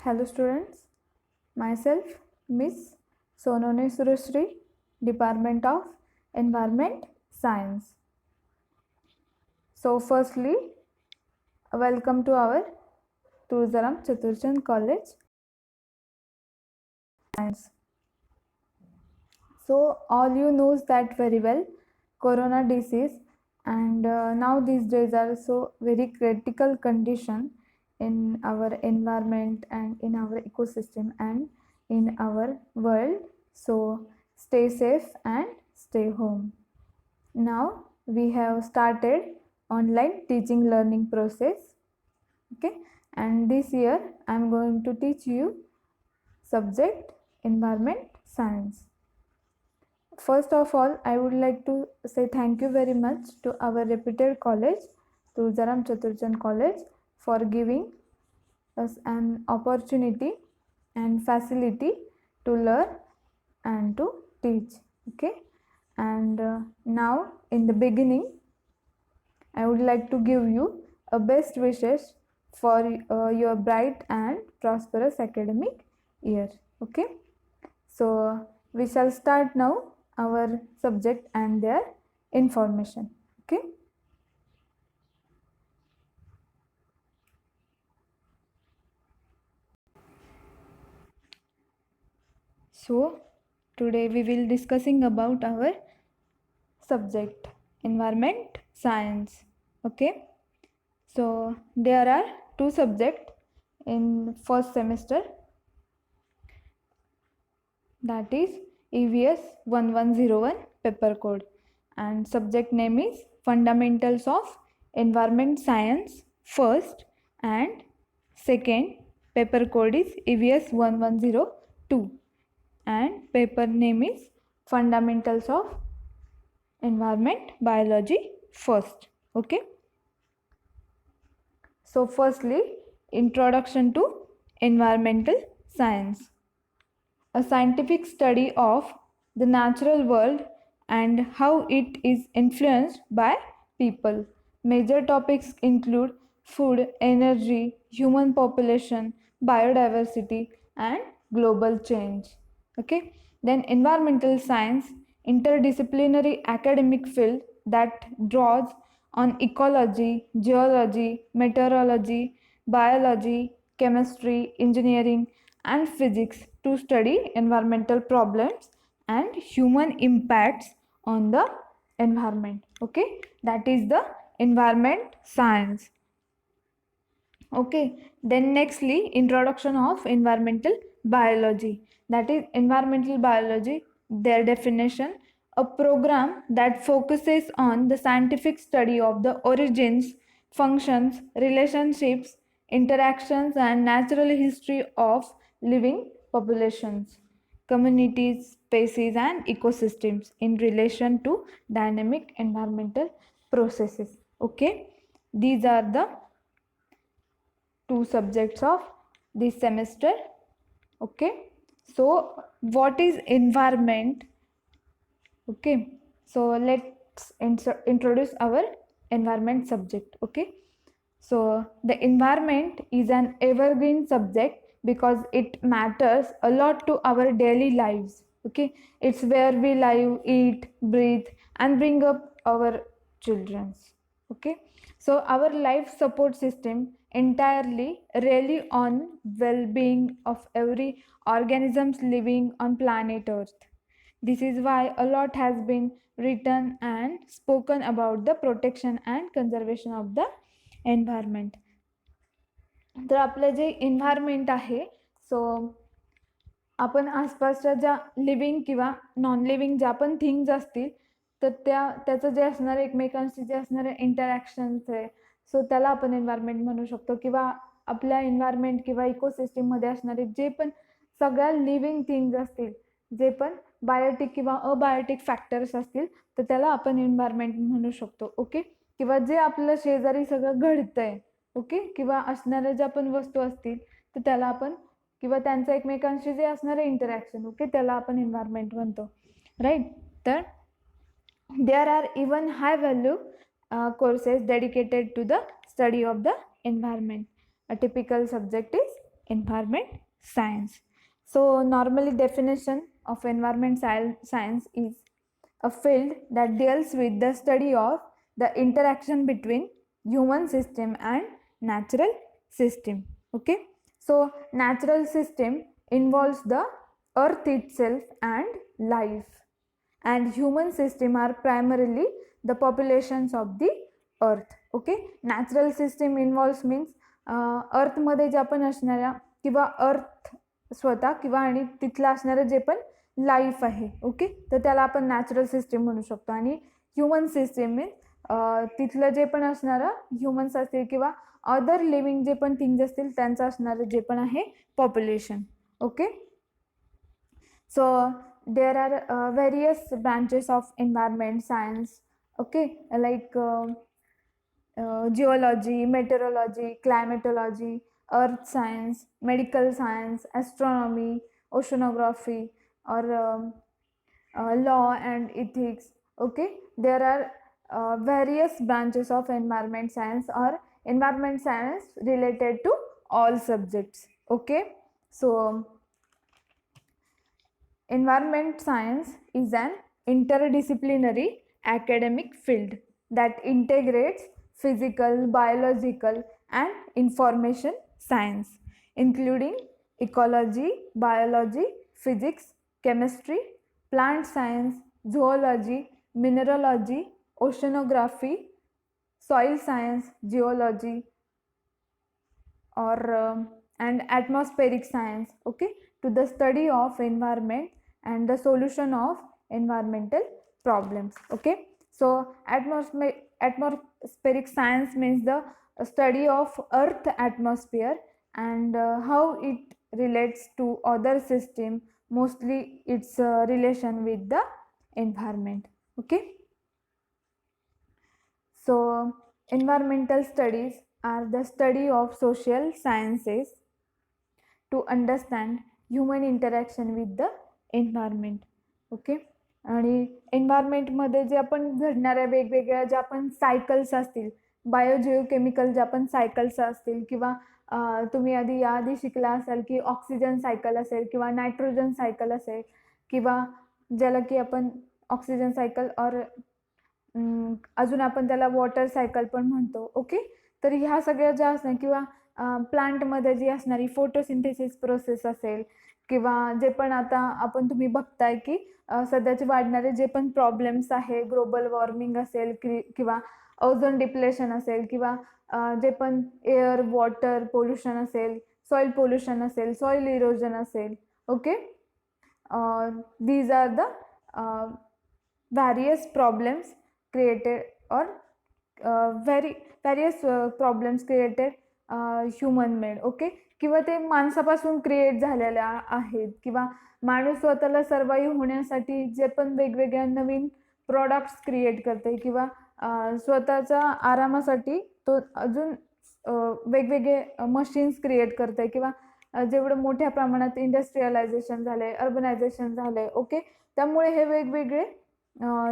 Hello students, myself Miss Sonone Surashri, Department of Environment Science. So firstly, welcome to our Tulzaram Chaturchand College Science. So all you knows that very well, corona disease, and now these days are so very critical condition in our environment and in our ecosystem and in our world. So stay safe and stay home. Now we have started online teaching learning process. Okay, and this year I am going to teach you subject environment science. First of all, I would like to say thank you very much to our reputed college, Tulzaram Chaturchand College, for giving us an opportunity and facility to learn and to teach. Okay, and now in the beginning, I would like to give you a best wishes for your bright and prosperous academic year. Okay, so we shall start now our subject and their information. Okay. So today we will discussing about our subject environment science. Okay. So there are two subjects in first semester, that is EVS 1101 paper code, and subject name is fundamentals of environment science first, and second paper code is EVS 1102 and paper name is fundamentals of environment biology first. Okay, so firstly, introduction to environmental science, a scientific study of the natural world and how it is influenced by people. Major topics include food, energy, human population, biodiversity, and global change. Okay, then environmental science, interdisciplinary academic field that draws on ecology, geology, meteorology, biology, chemistry, engineering, and physics to study environmental problems and human impacts on the environment. Okay, that is the environment science. Okay, then nextly, introduction of environmental biology, that is environmental biology, their definition, a program that focuses on the scientific study of the origins, functions, relationships, interactions, and natural history of living populations, communities, species, and ecosystems in relation to dynamic environmental processes. Okay, these are the two subjects of this semester. Okay, so what is environment? Okay, so let's introduce our environment subject. Okay, so the environment is an evergreen subject because it matters a lot to our daily lives. Okay, it's where we live, eat, breathe, and bring up our children. Okay, so our life support system entirely rely on well-being of every organisms living on planet earth. This is why a lot has been written and spoken about the protection and conservation of the environment. तर आपलं जे environment आहे, सो आपण आसपासच्या ज्या living किंवा non living ज्या पण things असतील, तर त्याचं जे असणारे एकमेकांशी जे असणारे इंटरॅक्शन्स आहे, सो त्याला आपण एन्व्हायरमेंट म्हणू शकतो. किंवा आपल्या एन्व्हायरमेंट किंवा इकोसिस्टीममध्ये असणारे जे पण सगळ्या लिव्हिंग थिंग्स असतील, जे पण बायोटिक किंवा अबायोटिक फॅक्टर्स असतील, तर त्याला आपण एन्व्हायरमेंट म्हणू शकतो. ओके, किंवा जे आपलं शेजारी सगळं घडतंय, ओके, किंवा असणाऱ्या ज्या पण वस्तू असतील, तर त्याला आपण किंवा त्यांचं एकमेकांशी जे असणारे इंटरॅक्शन, ओके, त्याला आपण एन्व्हायरमेंट म्हणतो. राईट. तर there are even high value courses dedicated to the study of the environment. A typical subject is environment science. So normally definition of environment science is a field that deals with the study of the interaction between human system and natural system. Okay, so natural system involves the earth itself and life, and human system are primarily the populations of the earth. Okay, natural system involves means अर्थमध्ये ज्या पण असणाऱ्या किंवा अर्थ स्वतः किंवा आणि तिथलं असणारं जे पण लाईफ आहे. ओके, तर त्याला आपण नॅचरल सिस्टीम म्हणू शकतो. आणि ह्युमन सिस्टीम मीन्स तिथलं जे पण असणारं ह्युमन्स असतील किंवा अदर लिव्हिंग जे पण थिंग्स असतील त्यांचं असणारं जे पण आहे population. Okay, so there are various branches of environment science. Okay, like geology, meteorology, climatology, earth science, medical science, astronomy, oceanography, or law and ethics. Okay, there are various branches of environment science or environment science related to all subjects. Okay, so environment science is an interdisciplinary academic field that integrates physical, biological, and information science, including ecology, biology, physics, chemistry, plant science, zoology, mineralogy, oceanography, soil science, geology, or and atmospheric science. Okay, to the study of environment and the solution of environmental problems. Okay, so atmospheric science means the study of earth atmosphere and how it relates to other system, mostly its relation with the environment. Okay, so environmental studies are the study of social sciences to understand human interaction with the environment. Okay, आणि एन्व्हायरमेंटमध्ये जे आपण घडणाऱ्या वेगवेगळ्या ज्या पण cycles असतील, बायोजिओकेमिकल ज्या पण cycles असतील किंवा तुम्ही याआधी शिकला असाल की ऑक्सिजन सायकल असेल किंवा नायट्रोजन सायकल असेल किंवा ज्याला की आपण ऑक्सिजन सायकल और अजून आपण त्याला वॉटर सायकल पण म्हणतो. ओके, तर ह्या सगळ्या ज्या असणार किंवा प्लांटमध्ये जी असणारी फोटोसिंथेसिस प्रोसेस असेल किंवा जे पण आता आपण तुम्ही बघताय की सध्याचे वाढणारे जे पण प्रॉब्लेम्स आहे, ग्लोबल वॉर्मिंग असेल किंवा ओझोन डिप्लेशन असेल किंवा जे पण एअर वॉटर पोल्युशन असेल, सॉइल पोल्युशन असेल, सॉइल इरोजन असेल. Okay, these are the various problems created or various problems created human made. Okay, किंवा ते माणसापासून क्रिएट झालेल्या आहेत किंवा माणूस स्वतःला सर्वाईव्ह होण्यासाठी जे पण वेगवेगळ्या नवीन प्रॉडक्ट्स क्रिएट करते किंवा स्वतःच्या आरामासाठी तो अजून वेगवेगळे मशीन्स क्रिएट करते किंवा जेवढं मोठ्या प्रमाणात इंडस्ट्रियलायझेशन झालंय, अर्बनायझेशन झालंय. ओके, त्यामुळे हे वेगवेगळे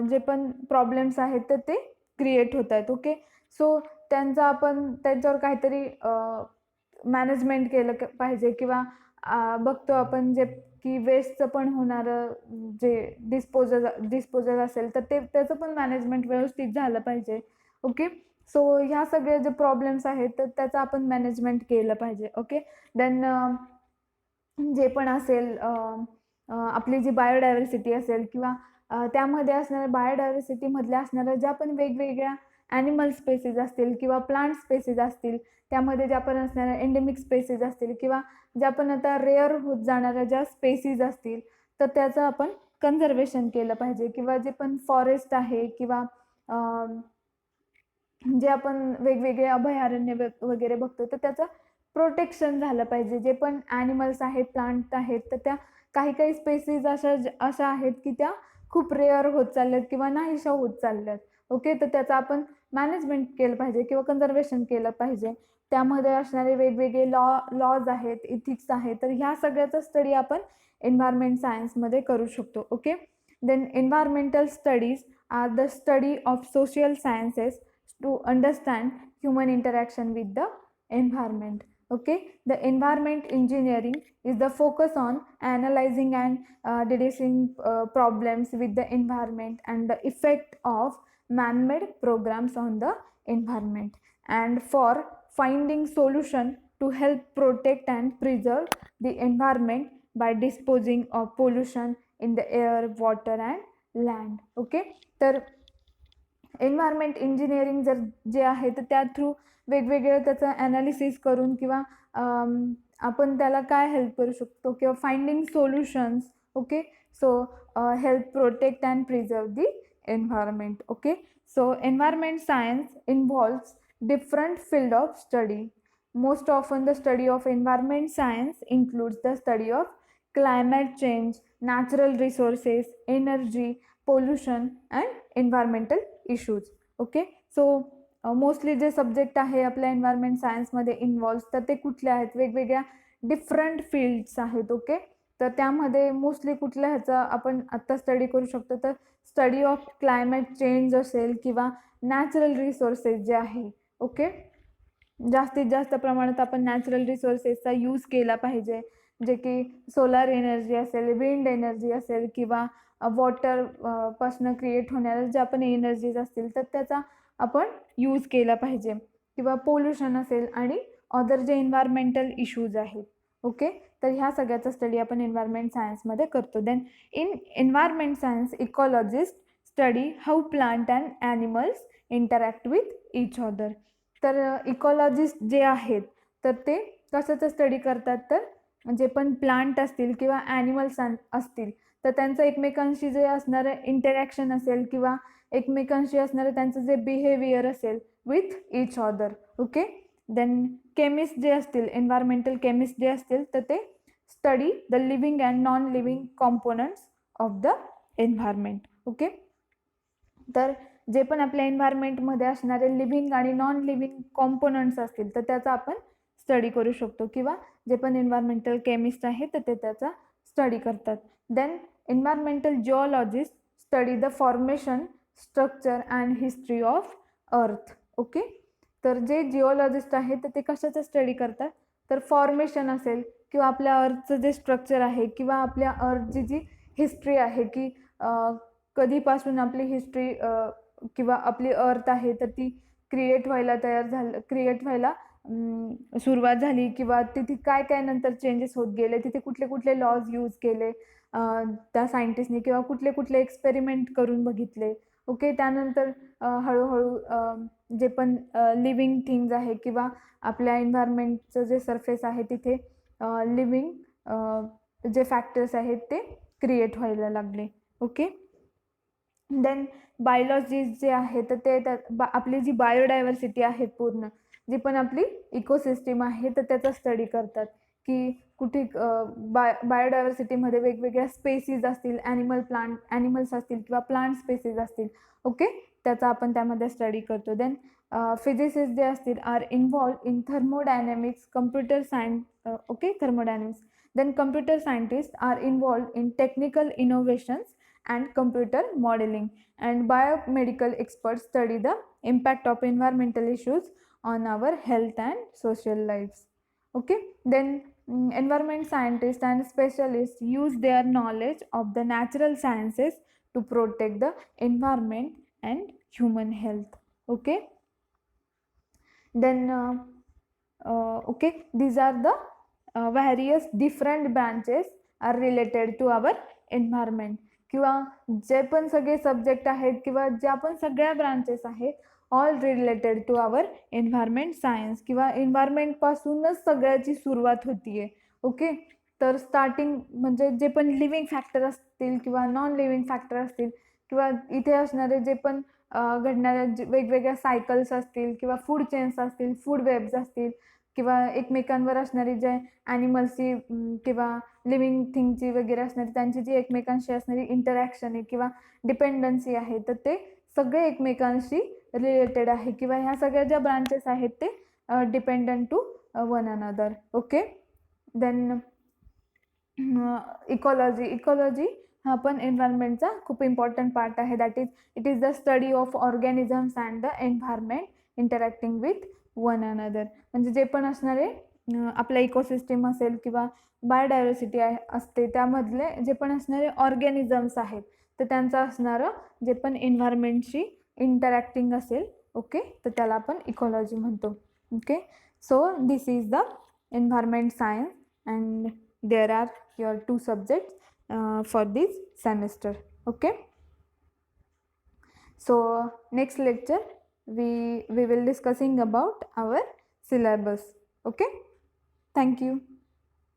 जे पण प्रॉब्लेम्स आहेत तर ते क्रिएट होत आहेत. ओके, सो त्यांचा आपण त्यांच्यावर काहीतरी मॅनेजमेंट केलं पाहिजे किंवा बघतो आपण जे की वेस्टचं पण होणारं जे डिस्पोजल असेल तर ते त्याचं पण मॅनेजमेंट व्यवस्थित झालं पाहिजे. ओके, सो ह्या सगळे जे प्रॉब्लेम्स आहेत तर त्याचं आपण मॅनेजमेंट केलं पाहिजे. ओके, देन जे पण असेल आपली जी बायोडायव्हर्सिटी असेल किंवा त्यामध्ये असणाऱ्या बायोडायव्हर्सिटीमधल्या असणाऱ्या ज्या पण वेगवेगळ्या ॲनिमल स्पेसीज असतील किंवा प्लांट स्पेसीज असतील, त्यामध्ये ज्या पण असणाऱ्या एंडेमिक स्पेसीज असतील किंवा ज्या पण आता रेअर होत जाणाऱ्या ज्या स्पेसीज असतील तर त्याचं आपण कन्झर्वेशन केलं पाहिजे किंवा जे पण फॉरेस्ट आहे किंवा जे आपण वेगवेगळे अभयारण्य वगैरे बघतो तर त्याचं प्रोटेक्शन झालं पाहिजे. जे पण ॲनिमल्स आहेत, प्लांट आहेत तर त्या काही स्पेसीज अशा आहेत की त्या खूप रेअर होत चालल्यात किंवा नाहीशा होत चालल्यात. ओके, तर त्याचं आपण मॅनेजमेंट केलं पाहिजे किंवा कन्झर्वेशन केलं पाहिजे. त्यामध्ये असणारे वेगवेगळे लॉज आहेत, इथिक्स आहेत, तर ह्या सगळ्याचा स्टडी आपण एन्व्हायरमेंट सायन्समध्ये करू शकतो. Okay, then environmental studies are the study of social sciences to understand human interaction with the environment. Okay, the environment engineering is the focus on analyzing and deducing problems with the environment and the effect of man-made programs on the environment, and for finding solution to help protect and preserve the environment by disposing of pollution in the air, water and land. Okay, तर environment engineering जर जे आहे तर त्या through वेगवेगळं त्याचं analysis करून किंवा आपण त्याला काय हेल्प करू शकतो किंवा finding solutions. Okay, so help protect and preserve the environment. Okay, so environment science involves different field of study. Most often the study of environment science includes the study of climate change, natural resources, energy, pollution and environmental issues. Okay, so mostly J subject आहे आपल्या environment सायन्समध्ये involve तर ते कुठले आहेत, वेगवेगळ्या different fields आहेत. Okay, तर त्यामध्ये मोस्टली कुठल्या ह्याचा आपण आत्ता स्टडी करू शकतो, तर स्टडी ऑफ क्लायमेट चेंज असेल किंवा नॅचरल रिसोर्सेस जे आहे. ओके, जास्तीत जास्त प्रमाणात आपण नॅचरल रिसोर्सेसचा यूज केला पाहिजे, जे की सोलार एनर्जी असेल, विंड एनर्जी असेल किंवा वॉटर पासनं क्रिएट होणाऱ्या ज्या पण एनर्जीज असतील तर त्याचा आपण यूज केला पाहिजे, किंवा पोल्युशन असेल आणि अदर जे एन्व्हायरमेंटल इश्यूज आहेत. ओके, तर ह्या सगळ्याचा स्टडी आपण एन्व्हायरमेंट सायन्समध्ये करतो. Then in environment science ecologist study how plant and animals interact with each other. तर इकॉलॉजिस्ट जे आहेत तर ते कशाचं स्टडी करतात, तर जे पण प्लांट असतील किंवा ॲनिमल्स असतील तर त्यांचं एकमेकांशी जे असणारं इंटरॅक्शन असेल किंवा एकमेकांशी असणारं त्यांचं जे बिहेवियर असेल with each other. Okay, then chemist जे असतील, एन्व्हायरमेंटल केमिस्ट जे असतील तर ते study the living and non living components of the environment. Okay, तर जे पण आपल्या एन्व्हायरमेंटमध्ये असणारे लिव्हिंग आणि नॉन लिव्हिंग कॉम्पोनंट्स असतील तर त्याचा आपण स्टडी करू शकतो, किंवा जे पण एन्व्हायरमेंटल केमिस्ट आहेत तर ते त्याचा स्टडी करतात. Then environmental geologist study the formation, structure and history of earth. Okay, तर जे जिओलॉजिस्ट आहेत तर ते कशाचं स्टडी करतात, तर फॉर्मेशन असेल किंवा आपल्या अर्थचं जे स्ट्रक्चर आहे किंवा आपल्या अर्थची जी हिस्ट्री आहे की कधीपासून आपली हिस्ट्री किंवा आपली अर्थ आहे तर ती क्रिएट व्हायला सुरुवात झाली, किंवा तिथे काय काय नंतर चेंजेस होत गेले, तिथे कुठले कुठले लॉज यूज केले त्या सायंटिस्टनी किंवा कुठले कुठले एक्सपेरिमेंट करून बघितले. ओके, त्यानंतर हळूहळू जे पण लिव्हिंग थिंग्स आहे किंवा आपल्या एन्व्हायरमेंटचं जे सरफेस आहे तिथे लिव्हिंग जे फॅक्टर्स आहेत ते क्रिएट व्हायला लागले. ओके, देन बायोलॉजिस्ट जे आहे तर ते आपली जी बायोडायव्हर्सिटी आहे, पूर्ण जी पण आपली इकोसिस्टीम आहे तर त्याचा स्टडी करतात की कुठे बायोडायव्हर्सिटीमध्ये वेगवेगळ्या स्पेसीज असतील, ॲनिमल्स असतील किंवा प्लांट स्पेसीज असतील. ओके, त्याचा आपण त्यामध्ये स्टडी करतो. देन फिजिसिस्ट जे असतील are involved in thermodynamics, computer science. Okay, thermodynamics. Then computer scientist are involved in technical innovations and computer modeling, and biomedical experts study the impact of environmental issues on our health and social lives. Okay, then environment scientists and specialists use their knowledge of the natural sciences to protect the environment and human health. Okay, then okay, these are the various different branches are related to our environment, किंवा जे पण सगळे subject आहेत किंवा ज्या पण सगळ्या branches आहेत all related to our environment science, किंवा एन्व्हायरमेंटपासूनच सगळ्याची सुरुवात होती आहे. ओके, तर स्टार्टिंग म्हणजे जे पण लिव्हिंग फॅक्टर असतील किंवा नॉन लिव्हिंग फॅक्टर असतील किंवा इथे असणारे जे पण घडणाऱ्या वेगवेगळ्या सायकल्स असतील किंवा फूड चेन्स असतील, फूड वेब्स असतील किंवा एकमेकांवर असणारी जे ॲनिमल्सची किंवा लिव्हिंग थिंगची वगैरे असणारी त्यांची जी एकमेकांशी असणारी इंटरॅक्शन आहे किंवा डिपेंडन्सी आहे तर ते सगळे एकमेकांशी रिलेटेड आहे, किंवा ह्या सगळ्या ज्या ब्रांचेस आहेत ते dependent to one another. Okay, then ecology हा पण एन्व्हायरमेंटचा खूप इम्पॉर्टंट पार्ट आहे. That it is the study of organisms and the environment interacting with one another. म्हणजे जे पण असणारे आपला इकोसिस्टीम असेल किंवा बायोडायव्हर्सिटी असते त्यामधले जे पण असणारे ऑर्गॅनिझम्स आहेत तर त्यांचं असणारं जे पण एन्व्हायरमेंटशी इंटरॅक्टिंग असेल, ओके, तर त्याला आपण इकॉलॉजी म्हणतो. Okay, so this is the environment science and there are your 2 subjects for this semester. Okay, so next lecture we will discussing about our syllabus. Okay, thank you.